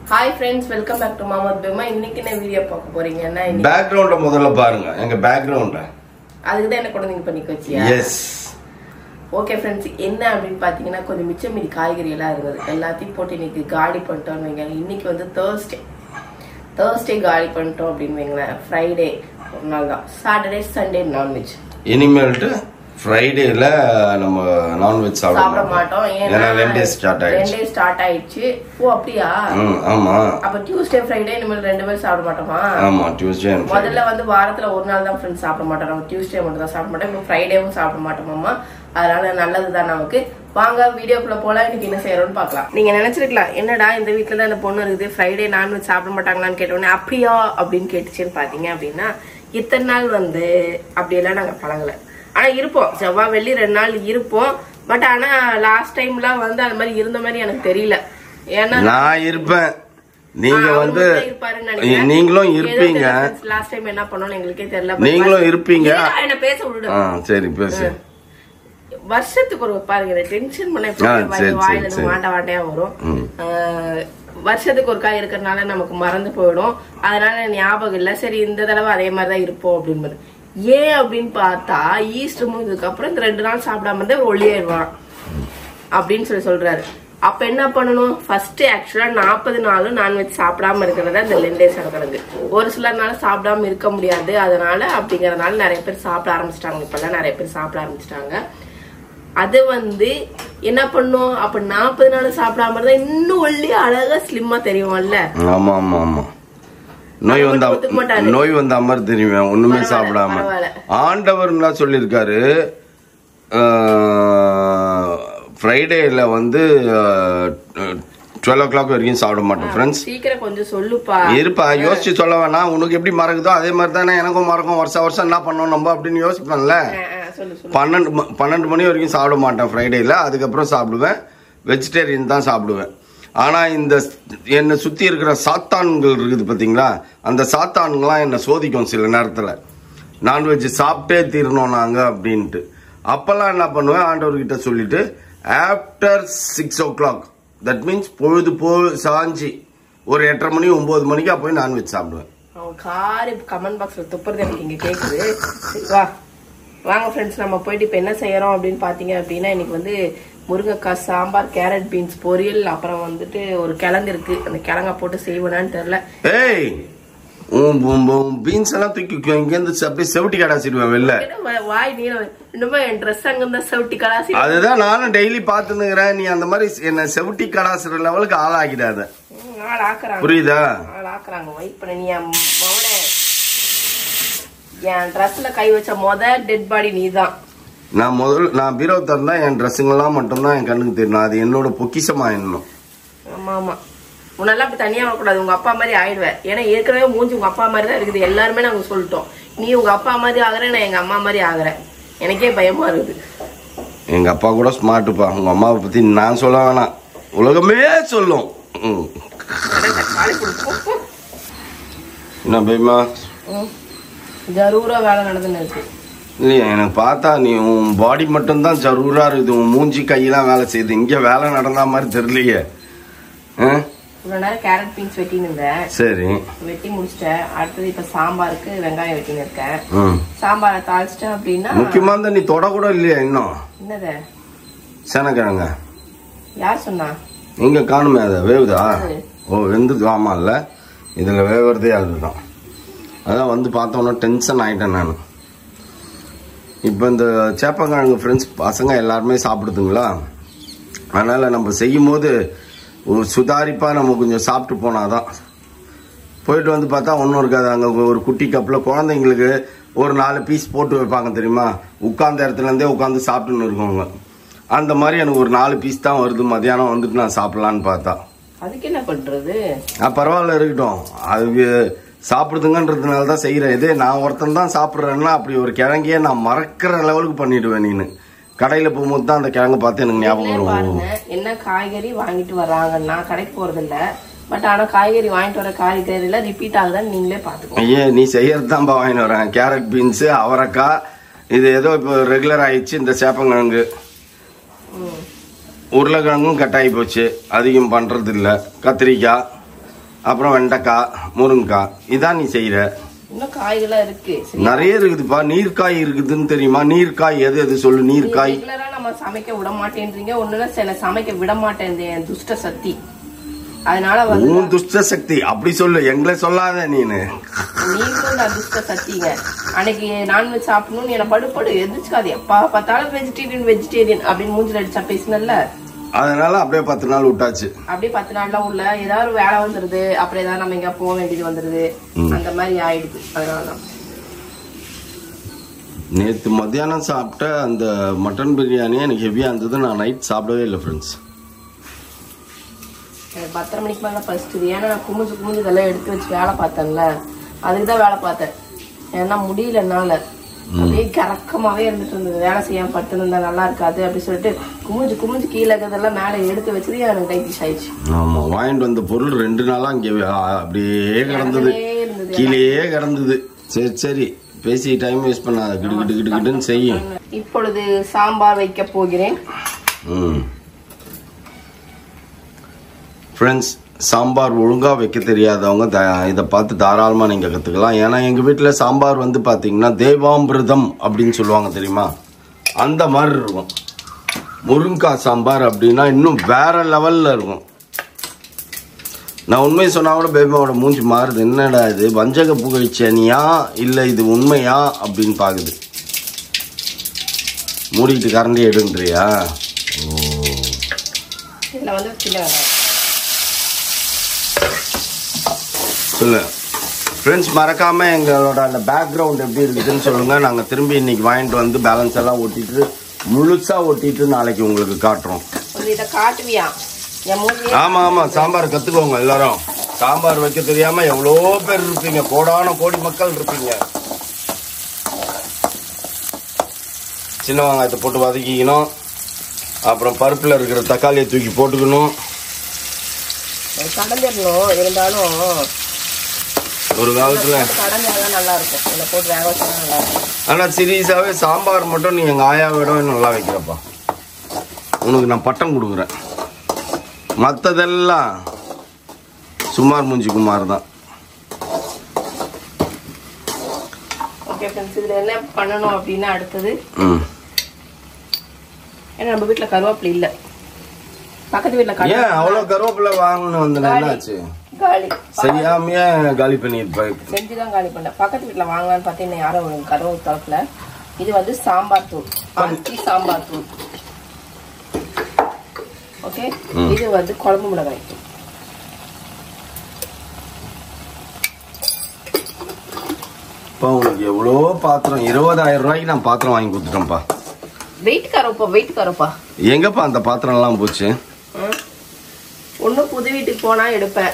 Hi friends, welcome back to Mama's Bema. இன்னைக்கு என்ன video பார்க்க போறீங்கன்னா பேக்ரவுண்ட முதல்ல பாருங்க. எங்க பேக்ரவுண்ட. அதுக்கு தான் என்ன கொண்டு நீங்க பண்ணிக்க வச்சியா? எஸ். ஓகே फ्रेंड्स, என்ன அப்படினு பாத்தீங்கன்னா கொஞ்சம் மிச்சம் மீதி காய்கறி எல்லாம் இருந்தது. எல்லாத்தையும் போட்டு இன்னைக்கு காலி பண்ணிட்டோம்னு வைங்க. இன்னைக்கு வந்து Thursday காலி பண்ணிட்டோம் அப்படினு வைங்களேன். Friday ஒரு நாள் தான். Saturday Sunday non-veg. இனிமேல்ட்டு ஃப்ரைடேல நம்ம நான்வெஜ் சாப்பிட மாட்டோம். ஏன்னா ரெண்டே ஸ்டார்ட் ஆயிடுச்சு. ஓ அப்படியா? ஆமா. அப்ப டியூஸ்டே ஃப்ரைடே இனிமேல் ரெண்டு பேரும் சாப்பிட மாட்டோமா? ஆமா, டியூஸ்டே. முதல்ல வந்து வாரத்துல ஒரு நாள் தான் ஃப்ரெண்ட்ஸ் சாப்பிட மாட்டோம். நம்ம டியூஸ்டே மட்டும் தான் சாப்பிட மாட்டோம். இப்போ ஃப்ரைடேவும் சாப்பிட மாட்டோமாமா. அதனால நல்லதுதான் நமக்கு. வாங்க வீடியோக்குள்ள போலாம். இன்னைக்கு என்ன செய்யறோம்னு பாக்கலாம். நீங்க நினைச்சிருக்கலாம், என்னடா இந்த வீட்டுல தான் இந்த பொண்ணு இருக்குது, ஃப்ரைடே நான்வெஜ் சாப்பிட மாட்டாங்களான்னு கேட்டோன்னே அப்படியா அப்படின்னு கேட்டுச்சுன்னு பாத்தீங்க அப்படின்னா, இத்தனை நாள் வந்து அப்படியெல்லாம் நாங்க பழகல. ஆனா இருப்போம், செவ்வாய் வெள்ளி 2 நாள் இருப்போம். பட் ஆனா லாஸ்ட் டைம்லாம் வந்து அந்த மாதிரி இருந்த மாதிரி எனக்கு தெரியல. ஏன்னா நான் இருப்பேன், நீங்க வந்து நீங்களும் இருப்பீங்க. லாஸ்ட் டைம் என்ன பண்ணோம்னு எங்களுக்கே தெரியல. நீங்களும் இருப்பீங்க. என்ன பேச விடு. சரி பேசு. வருஷத்துக்கு ஒரு பாருங்க, டென்ஷன் பண்ண வாயில வாண்டையா வரும். வருஷத்துக்கு ஒரு காய் இருக்கிறதுனால நமக்கு மறந்து போயிடும். அதனால ஞாபகம் இல்ல. சரி இந்த தடவை அதே மாதிரிதான் இருப்போம் அப்படின்னு. ஏன் அப்படின்னு பார்த்தா, ஈஸ்டர் முடிஞ்சதுக்கு அப்புறம் இந்த 2 நாள் சாப்பிடாம இருந்தா ஒல்லியாயிருவான் அப்படின்னு சொல்றாரு. அப்ப என்ன பண்ணணும்? ஃபர்ஸ்ட் ஆக்சுவலா 40 நாளும் நான்வெஜ் சாப்பிடாம இருக்கிறதா இந்த லெண்டேஸ் கணக்கு. ஒரு சிலர்னால சாப்பிடாம இருக்க முடியாது. அதனால அப்படிங்கறதுனால நிறைய பேர் சாப்பிட ஆரம்பிச்சிட்டாங்க. இப்பெல்லாம் நிறைய பேர் சாப்பிட ஆரம்பிச்சிட்டாங்க. அது வந்து என்ன பண்ணும்? அப்ப 40 நாள் சாப்பிடாம இருந்தா இன்னும் ஒல்லி அழகா ஸ்லிம்மா தெரியும்ல. ஆமா ஆமா ஆமா. நோய் வந்த மாதிரி தெரியும், ஒண்ணுமே சாப்பிடாம. ஆண்டவர் என்ன சொல்லிருக்காரு, ஃப்ரைடேல வந்து 12 o'clock வரைக்கும் சாப்பிட மாட்டோம் ஃப்ரெண்ட்ஸ். சீக்கிரம் கொஞ்சம் சொல்லுப்பா. இருப்பா, யோசிச்சு சொல்ல வேணாம். உனக்கு எப்படி மறக்குதோ அதே மாதிரி தானே எனக்கும் மறக்கும். வருஷம் என்ன பண்ணோம் நம்ம அப்படின்னு யோசிப்பேன்ல. 12 மணி வரைக்கும் சாப்பிட மாட்டேன் ஃப்ரைடேல. அதுக்கப்புறம் சாப்பிடுவேன், வெஜிடேரியன் தான் சாப்பிடுவேன். ஆனா இந்த என்னை சுத்தி இருக்கிற சாத்தான்கள் இருக்குது பாத்தீங்களா, அந்த சாத்தான்கள்லாம் என்னை சோதிக்கும் சில நேரத்துல. நான்வெஜ் சாப்பிட்டே தீரணும் நாங்க அப்படின்ட்டு. அப்பெல்லாம் என்ன பண்ணுவேன், ஆண்டவர்கிட்ட சொல்லிட்டு ஆஃப்டர் 6 o'clock, தட் மீன்ஸ் பொழுது சாஞ்சி ஒரு 8:30 மணி 9 மணிக்கா போய் நான்வெஜ் சாப்பிடுவேன். கமெண்ட் பாக்ஸ்ல துப்புறது எனக்கு இங்க கேக்குது. வாங்க ஃப்ரெண்ட்ஸ், நம்ம போயிட்டு இப்ப என்ன செய்யறோம் அப்படின்னு பாத்தீங்க அப்படின்னா, இன்னைக்கு வந்து முருங்கைக்காய் சாம்பார், கேரட் பீன்ஸ் பொரியல், அப்புறம் வந்துட்டு ஒரு கிழங்கு இருக்கு. அந்த கிழங்க போட்டு செய்வேனான்னு தெரியல. ஏய், பீன்ஸ் எல்லாம் தூக்கி இங்க இருந்து அப்படியே செவட்டி கடாசிடுவேன் வெளில. வாய் நீரம் இன்னுமா என் ட்ரெஸ் அங்க இருந்தா செவட்டி கடாசி. அதுதான் நானும் டெய்லி பாத்துனுக்கிறேன். நீ அந்த மாதிரி என்ன செவட்டி கடாசுற லெவலுக்கு ஆளாக்கிடாத. புரியுதா? ஆளாக்குறாங்க. வெயிட் பண்ண. நீ மவனே, என் ட்ரெஸ்ல கை வச்ச டெட் பாடி நீதான். நான் பீரோ திறந்தா என் ட்ரெஸ்ஸுங்கெல்லாம் மட்டும்தான் என் கண்ணுக்கு தெரியும். அது என்னோட பொக்கிஷமா என்னும். ஆமா ஆமா. உன்னெல்லாம் இப்ப தனியா வரக்கூடாது. உங்க அப்பா மாதிரி ஆயிடுவேன். ஏன்னா ஏற்கனவே மூஞ்சி உங்க அப்பா மாதிரி தான் இருக்குது. எல்லாருமே நாங்க சொல்லிட்டோம். நீ உங்க அப்பா மாதிரி ஆகுற, நான் எங்க அம்மா மாதிரி ஆகுறேன். எனக்கே பயமா இருக்குது. எங்க அப்பா கூட ஸ்மார்ட்டுப்பா. உங்க அம்மாவை பத்தி நான் சொல்ல வேணாம், உலகமே சொல்லும். என்ன பயமா? ஜரூரா வேலை நடந்துன்னு இருக்கு. இல்லையா, எனக்கு பார்த்தா நீ உன் பாடி மட்டும்தான் ஜரூரா இருக்குது. உன் மூஞ்சி கையெல்லாம் வேலை செய்யுது. இங்க வேலை நடந்தா மாதிரி தெரியலையே. இவ்வளவு நேரம் கேரட் பீன்ஸ் வெட்டின்னு இருந்தேன். சரி, வெட்டி முடிச்சிட்டேன். அடுத்தது இப்ப சாம்பாருக்கு வெங்காயம் வெட்டின்னு இருக்கேன். சாம்பாரை தாளிச்சிட்டேன் அப்படின்னா. முக்கியமா இருந்தா நீ தொட கூட இல்லையா இன்னும்? என்னது? சேனக்கிழங்க. யார் சொன்னா? எங்க காணுமே, அத வேவுதா? ஓ, வெந்து. ஆமா இல்ல, இதுல வேவுறதே அதுதான். அதான் வந்து பார்த்தோன்னா டென்ஷன் ஆயிட்டேன் நான். இப்போ இந்த சேப்பங்கிழங்கு ஃப்ரெண்ட்ஸ் பசங்க எல்லாருமே சாப்பிடுதுங்களா, அதனால நம்ம செய்யும் போது ஒரு சுதாரிப்பா நம்ம கொஞ்சம் சாப்பிட்டு போனாதான். போயிட்டு வந்து பார்த்தா ஒன்றும் இருக்காது. அங்கே ஒரு குட்டி கப்பில் குழந்தைங்களுக்கு ஒரு 4 பீஸ் போட்டு வைப்பாங்க தெரியுமா, உட்கார்ந்த இடத்துல இருந்தே உட்காந்து சாப்பிட்டுன்னு இருக்கவங்க. அந்த மாதிரி எனக்கு ஒரு 4 பீஸ் தான் வருது. மதியானம் வந்துட்டு நான் சாப்பிடலான்னு பார்த்தா, அதுக்கு என்ன பண்றது? பரவாயில்ல இருக்கட்டும், அதுக்கு சாப்பிடுதுங்கன்றதுனால தான் செய்யறேன். இதே நான் ஒருத்தன் தான் சாப்பிடுறேன்னா அப்படி ஒரு கிழங்கையே நான் மறக்கிற லெவலுக்கு பண்ணிடுவேன். நீனு கடையில போகும்போது தான் அந்த கிழங்கு பார்த்து எனக்கு ஞாபகம் வரும். என்ன காய்கறி வாங்கிட்டு வர்றாங்க, நான் கடைக்கு போறது இல்ல. பட் ஆனா காய்கறி வாங்கிட்டு வர காய்கறில ரிப்பீட் ஆகுதான்னு நீங்களே பாத்துக்கோ. ஐயே, நீ செய்யறது தான் வாங்கிட்டு வரேன். கேரட் பீன்ஸ், அவரைக்காய், இது ஏதோ இப்போ ரெகுலர் ஆயிடுச்சு. இந்த சேப்பங்கிழங்கு, உருளைக்கிழங்கும் கட்டாயி போச்சு, அதிகம் பண்றது இல்ல. கத்திரிக்காய், அப்புறம் வெண்டைக்காய், முருங்கைக்காய், இதான் நீ செய்யற. இன்னும் காய்களா இருக்கு, நிறைய இருக்குதுப்பா. நீர்க்காய் இருக்குதுன்னு தெரியுமா? நீர்க்காய் எது எது சொல்லு. நீர்க்காய் ரெகுலரா நம்ம சமைக்க விட மாட்டேன்றீங்க. ஒண்ணுல சமைக்க விட மாட்டேன், துஷ்ட சக்தி. அதனால உன் துஷ்ட சக்தி அப்படி சொல்லு, எங்களை சொல்லாத நீனு. நீங்களும் நான் துஷ்ட சக்திங்க. அன்னைக்கு நான்வெஜ் சாப்பிடணும்னு என்ன படு எதிர்க்காது. எப்பா பார்த்தாலும் வெஜிடேரியன் அப்படின்னு மூஞ்சில அடிச்சா பேசினல்ல. அதனால அப்படியே 10 நாள் விட்டாச்சு. அப்படியே 10 நாள்லாம் உள்ள ஏதாவது வேலை வந்துருது, அப்புறம் ஏதாவது நம்ம எங்க போக வேண்டியது வந்துருது, அந்த மாதிரி ஆயிடுது. அதனாலதான் நேற்று மத்தியானம் சாப்பிட்ட அந்த மட்டன் பிரியாணி எனக்கு ஹெவியா இருந்தது. நான் நைட் சாப்பிடவே இல்லை ஃப்ரெண்ட்ஸ். 10:30 மணிக்கு மேல பசிச்சுது. ஏன்னா நான் குமிஞ்சு இதெல்லாம் எடுத்து வச்சு வேலை பார்த்தேன்ல, அதுக்குதான் வேலை பார்த்தேன். ஏன்னா முடியல என்னால, அப்படியே கறக்கமாவே இருந்துட்டு இருந்தது. வேலை செய்யாம பட்டு இருந்தா நல்லா இருக்காது அப்படின்னு சொல்லிட்டு குமிஞ்சு கீழே இருக்கிறதெல்லாம் மேல எடுத்து வச்சது எனக்கு டைட்டிஷ் ஆயிடுச்சு. ஆமா, வாங்கிட்டு வந்த பொருள் 2 நாளா அங்கே அப்படியே கிடந்தது, கீழேயே கிடந்தது. சரி பேசி டைம் வேஸ்ட் பண்ணாத, கிடுன்னு செய்யும். இப்பொழுது சாம்பார் வைக்க போகிறேன். ஃப்ரெண்ட்ஸ், சாம்பார் ஒழுங்கா வைக்க தெரியாதவங்க இதை பார்த்து தாராளமாக நீங்கள் கற்றுக்கலாம். ஏன்னா எங்கள் வீட்டில் சாம்பார் வந்து பார்த்தீங்கன்னா தேவாமிர்தம் அப்படின்னு சொல்லுவாங்க தெரியுமா, அந்த மாதிரி இருக்கும். முருங்கைக்காய் சாம்பார் அப்படின்னா இன்னும் வேற லெவலில் இருக்கும். நான் உண்மையை சொன்னா கூட பேபியோட மூஞ்சி மாறுது. என்னடா இது வஞ்சக புகழ்ச்சியா இல்லை இது உண்மையா அப்படின்னு பார்க்குது. மூடிக்கிட்டு கரண்டி எடுன்றியா? சொல்லு ஃப்ரெண்ட்ஸ், மறக்காம எங்களோட அந்த பேக்ரவுண்ட் எப்படி இருக்குதுன்னு சொல்லுங்க. நாங்கள் திரும்பி இன்னைக்கு வாங்கிட்டு வந்து பேலன்ஸ் எல்லாம் ஒட்டிட்டு முழுசா ஒட்டிட்டு நாளைக்கு உங்களுக்கு காட்டுறோம். காட்டுவியா? ஆமா, சாம்பார் கத்துக்கோங்க எல்லாரும். சாம்பார் வைக்க தெரியாம எவ்வளோ பேர் இருப்பீங்க, கோடி மக்கள் இருப்பீங்க. சின்ன வெங்காயத்தை போட்டு வதக்கிக்கணும். அப்புறம் பருப்புல இருக்கிற தக்காளியை தூக்கி போட்டுக்கணும். இருந்தாலும் ஒரு காலத்துல நல்லா இருக்கும். ஆனா சீரியஸாவே சாம்பார் மட்டும் நீ எங்க ஆயாவிட நல்லா வைக்கிறப்பா. உனக்கு நான் பட்டம் கொடுக்குறேன். மற்றதெல்லாம் சுமார் மூஞ்சி குமார் தான். ஓகே ஃப்ரெண்ட்ஸ், இதுல என்ன பண்ணணும் அப்படின்னா அடுத்தது, ஏன்னா நம்ம வீட்டுல கருவேப்பிலை இல்ல, பக்கத்து வீட்டுல ஏன் அவ்வளவு கருவேப்பிலை வாங்கணும் வந்து என்னாச்சு? காலி செய்யாமையே காலி பண்ணிருப்பேன். செஞ்சுதான் காலி பண்ண. பக்கத்து வீட்டுல வாங்கலான்னு பார்த்தீங்கன்னா யாரும் ஒரு கருவு தரப்புல. இது வந்து சாம்பார் தூள், சாம்பார் தூள். ஓகே, இது வந்து குழம்பு மிளகாய் தூள். உனக்கு எவ்வளோ பாத்திரம், 20,000 ரூபாய்க்கு நான் பாத்திரம் வாங்கி கொடுத்துட்டேன்ப்பா. வெயிட் கரப்பா. எங்கப்பா அந்த பாத்திரம் எல்லாம் போச்சு? ஒன்னும் புது வீட்டுக்கு போனா எடுப்பேன்,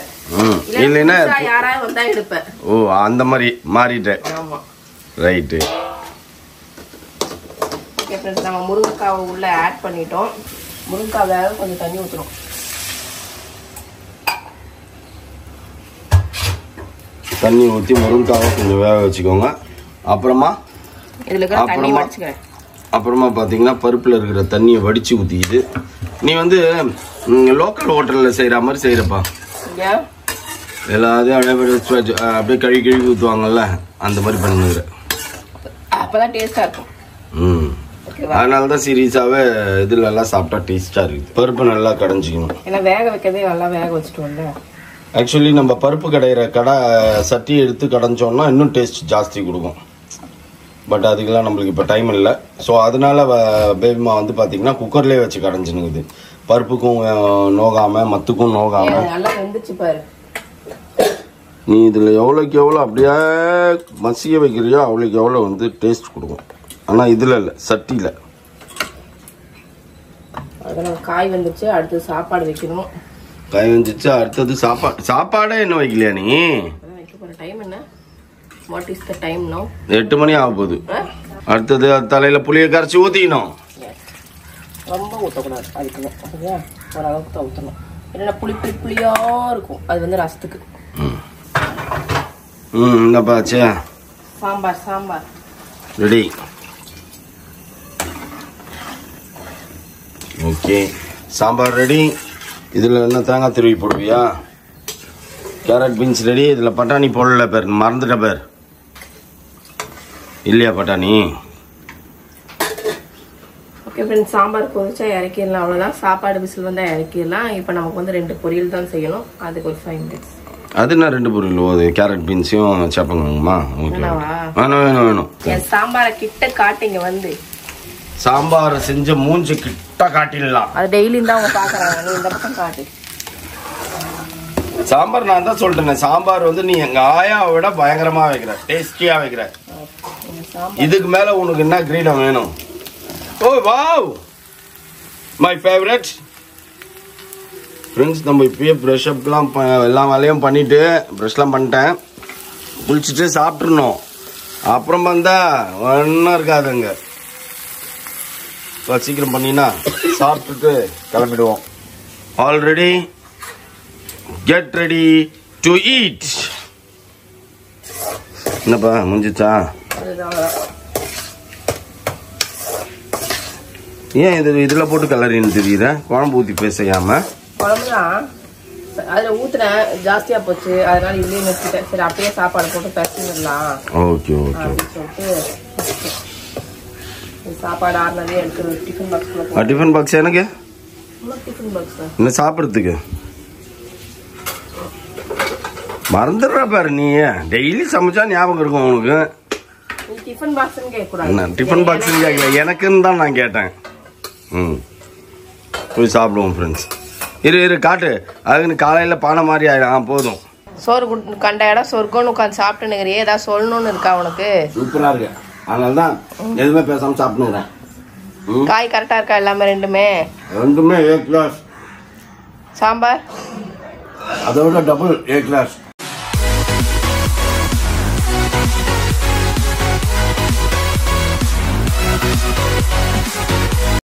இல்லைன்னா யாராவது வந்தா எடுப்பேன். ஓ, அந்த மாதிரி மாறிட்டேன். ஆமா, ரைட்டு. ஓகே ஃப்ரெண்ட்ஸ், நம்ம முருங்கைக்காவை உள்ள ஆட் பண்ணிட்டோம். முருங்கைக்காய் வேக கொஞ்சம் தண்ணி ஊத்துறோம். தண்ணி ஊற்றி முருங்கைக்காவை கொஞ்சம் வேக வச்சுக்கோங்க. அப்புறமா பார்த்தீங்கன்னா பருப்பில் இருக்கிற தண்ணியை வடித்து ஊற்றிக்கிது. நீ வந்து லோக்கல் ஹோட்டலில் செய்கிற மாதிரி செய்கிறப்பா. எல்லாத்தையும் அப்படியே கழுவி ஊற்றுவாங்கல்ல, அந்த மாதிரி பண்ணுங்கிற. அப்போதான் டேஸ்ட்டாக இருக்கும். அதனால தான் சீரியஸாகவே இதில் எல்லாம் சாப்பிட்டா டேஸ்ட்டாக இருக்குது. பருப்பு நல்லா கடைஞ்சிக்கணும். ஏன்னா வேக வைக்கிறதே நல்லா வேக வச்சுட்டோம்ல. ஆக்சுவலி நம்ம பருப்பு கடையிற சட்டி எடுத்து கடைஞ்சோம்னா இன்னும் டேஸ்ட் ஜாஸ்தி கொடுக்கும். பட் அதுக்கெல்லாம் நம்மளுக்கு இப்போ டைம் இல்லை. ஸோ அதனால பேபிமா வந்து பார்த்தீங்கன்னா குக்கர்லேயே வச்சு கடைஞ்சினுக்குது. பருப்புக்கும் நோகாம, மத்துக்கும் நோகாம. நீ இதில் எவ்வளோக்கு எவ்வளோ அப்படியே மசிய வைக்கிறியோ அவ்வளோக்கு எவ்வளோ வந்து டேஸ்ட் கொடுக்கும். ஆனால் இதில் இல்லை, சட்டியில். அதெல்லாம் காய் வந்துச்சு, அடுத்து சாப்பாடு வைக்கணும். காய் வந்துச்சு, அடுத்தது சாப்பாடே என்ன வைக்கலையா நீ? டைம் என்ன? What is the time now? 8 மணி ஆக போகுது. அடுத்தது தலையில புளியை கரைச்சி ஊத்திக்கணும். ரொம்ப ஊற்றக்கூடாது, அதுக்கு சரியா ஓரளவுக்கு தான் ஊற்றணும். இல்லைன்னா புளியா இருக்கும், அது வந்து ரசத்துக்கு. என்னப்பா ஆச்சு? Sambar ready. Okay, sambar ready. இதில் என்ன தேங்காய் திருவி போடுவியா? Carrot beans ready. இதில் பட்டாணி போடல பேர், மறந்துட்ட பேர் இல்லையா பட்டாணி. ஓகே ஃப்ரெண்ட்ஸ், சாம்பார் கொதிச்சா இறக்கிடலாம், அவ்வளோதான். சாப்பாடு விசில் வந்தால் இறக்கிடலாம். இப்போ நமக்கு வந்து 2 பொரியல் தான் செய்யணும், அதுக்கு ஒரு 5 minutes. அது என்ன 2 பொரியல்? கேரட் பீன்ஸையும் சேப்பங்கம்மா. வேணும் வேணும். என் சாம்பாரை கிட்ட காட்டிங்க வந்து. சாம்பார் செஞ்ச மூஞ்சி கிட்ட காட்டிடலாம். அது டெய்லியும் தான் அவங்க பாக்குறாங்க, நீ இந்த பக்கம் காட்டு. சாம்பார் நான் தான் சொல்லிட்டேன், சாம்பார் வந்து நீ எங்க ஆயாவை விட பயங்கரமா வைக்கிற, டேஸ்டியா வைக்கிற. இதுக்கு மேல உனக்கு என்ன கிரீடம் வேணும்? ஓ வாவ், மை ஃபேவரட். ஃப்ரெண்ட்ஸ், நம்ம இப்பயே ப்ரஷ் அப்லாம் எல்லா வேலையும் பண்ணிட்டு, ப்ரஷ்லாம் பண்ணிட்டேன், குளிச்சுட்டு சாப்பிட்றணும். அப்புறம் வந்தா ஒன்றும் இருக்காதுங்க. சீக்கிரம் பண்ணினா சாப்பிட்டுட்டு கிளம்பிடுவோம். Already get ready to eat. என்னப்பா முடிஞ்சிச்சா? ஏன் இதுல போட்டு கலரின்னு தெரியுற? குழம்பு ஊத்தி பேசையாம. குழம்புதான் அதுல ஊத்துறேன், ஜாஸ்தியா போச்சு, அதனால இதுலயே நிறுத்திட்டேன். சரி அப்படியே சாப்பாடு போட்டு பேசிடலாம். Okay okay. சொல்லிட்டு சாப்பாடு ஆறுனதே எடுத்து டிஃபன் பாக்ஸ்ல. டிஃபன் பாக்ஸ் எனக்கு டிஃபன் பாக்ஸ் என்ன சாப்பிட்றதுக்கு மறந்துடுற பாரு. நீ டெய்லி சமைச்சா ஞாபகம் இருக்கும் உனக்கு. டிஃபன் பாக்ஸ்னு கேட்கக்கூடாது. டிஃபன் பாக்ஸ் கேட்கல, எனக்குன்னு தான் நான் கேட்டேன். போய் சாப்பிடுவோம் ஃப்ரெண்ட்ஸ். இரு காட்டு, அதுக்குன்னு காலையில் பானை மாதிரி ஆயிடும். போதும். சோறு கண்ட இடம் சொர்க்கம்னு உட்காந்து சாப்பிட்டு நிற்கிறியே, ஏதாவது சொல்லணும்னு இருக்கா உனக்கு? சூப்பராக இருக்கு, அதனால தான் எதுவுமே பேசாமல் சாப்பிடுங்க. காய் கரெக்டாக இருக்கா எல்லாமே? ரெண்டுமே A class. சாம்பார் அதோட டபுள் A class.